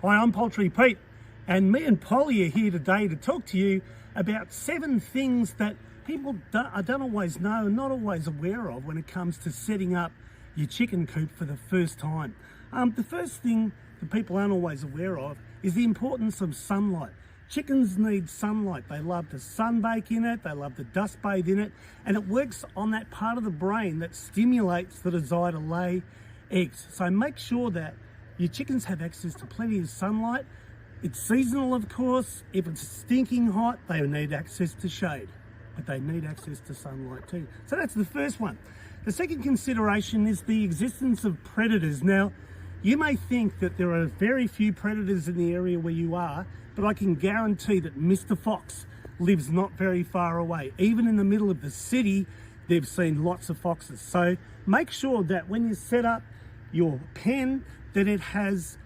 Hi, I'm Poultry Pete, and me and Polly are here today to talk to you about 7 things that people don't always know and not always aware of when it comes to setting up your chicken coop for the first time. The first thing that people aren't always aware of is the importance of sunlight. Chickens need sunlight. They love to sunbake in it, they love to dust bathe in it, and it works on that part of the brain that stimulates the desire to lay eggs. So make sure that your chickens have access to plenty of sunlight. It's seasonal, of course. If it's stinking hot, they need access to shade, but they need access to sunlight too. So that's the first one. The second consideration is the existence of predators. Now, you may think that there are very few predators in the area where you are, but I can guarantee that Mr. Fox lives not very far away. Even in the middle of the city, they've seen lots of foxes. So make sure that when you set up your pen, that it has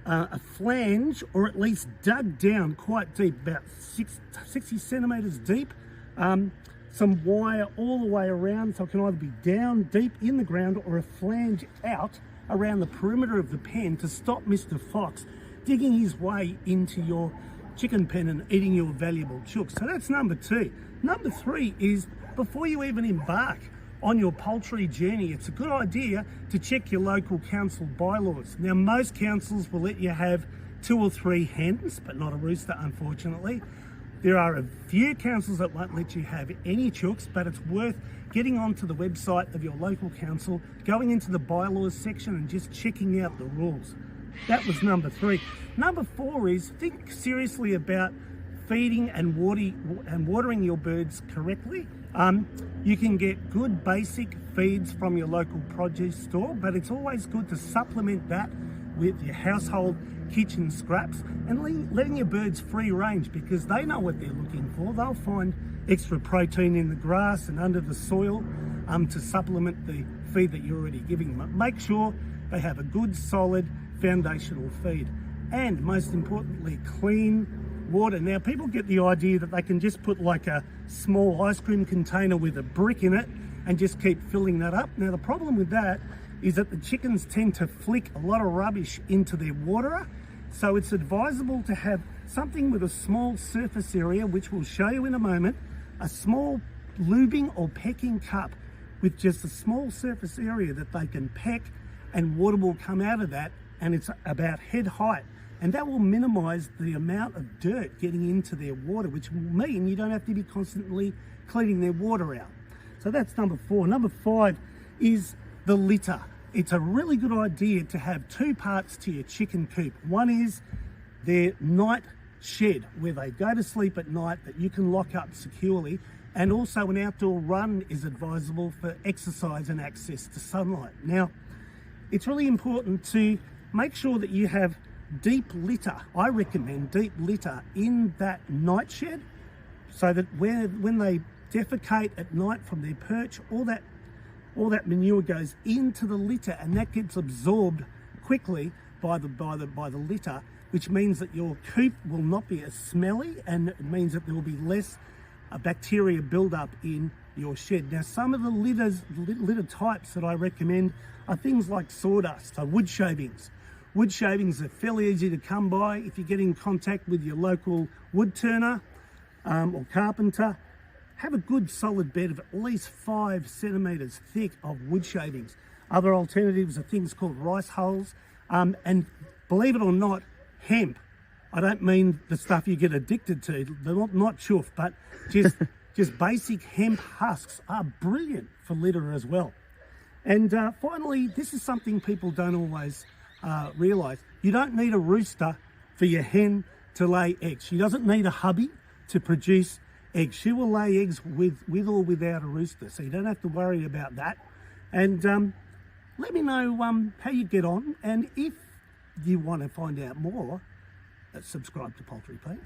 a flange, or at least dug down quite deep, about 60 centimeters deep, some wire all the way around, so it can either be down deep in the ground or a flange out around the perimeter of the pen to stop Mr. Fox digging his way into your chicken pen and eating your valuable chooks. So that's number 2. Number 3 is, before you even embark on your poultry journey, it's a good idea to check your local council bylaws. Now, most councils will let you have 2 or 3 hens, but not a rooster, unfortunately. There are a few councils that won't let you have any chooks, but it's worth getting onto the website of your local council, going into the bylaws section and just checking out the rules. That was number 3. Number 4 is, think seriously about feeding and watering your birds correctly. You can get good basic feeds from your local produce store, but it's always good to supplement that with your household kitchen scraps and letting your birds free range, because they know what they're looking for. They'll find extra protein in the grass and under the soil to supplement the feed that you're already giving them. But make sure they have a good, solid, foundational feed. And most importantly, clean water. Now, people get the idea that they can just put like a small ice cream container with a brick in it and just keep filling that up. Now, the problem with that is that the chickens tend to flick a lot of rubbish into their waterer. So it's advisable to have something with a small surface area, which we'll show you in a moment, a small lubing or pecking cup with just a small surface area that they can peck, and water will come out of that, and it's about head height. And that will minimize the amount of dirt getting into their water, which will mean you don't have to be constantly cleaning their water out. So that's number 4. Number 5 is the litter. It's a really good idea to have 2 parts to your chicken coop. One is their night shed, where they go to sleep at night, that you can lock up securely. And also an outdoor run is advisable for exercise and access to sunlight. Now, it's really important to make sure that you have deep litter. I recommend deep litter in that night shed, so that when they defecate at night from their perch, all that manure goes into the litter, and that gets absorbed quickly by the litter, which means that your coop will not be as smelly, and it means that there will be less bacteria buildup in your shed. Now, some of the litter types that I recommend are things like sawdust, so wood shavings. Wood shavings are fairly easy to come by. If you get in contact with your local wood turner or carpenter, have a good solid bed of at least 5 centimeters thick of wood shavings. Other alternatives are things called rice hulls, and believe it or not, hemp. I don't mean the stuff you get addicted to. They're not chuff, but just basic hemp husks are brilliant for litter as well. And finally, this is something people don't always realise. You don't need a rooster for your hen to lay eggs. She doesn't need a hubby to produce eggs. She will lay eggs with or without a rooster, so you don't have to worry about that. And let me know how you get on, and if you want to find out more, subscribe to Poultry Pete.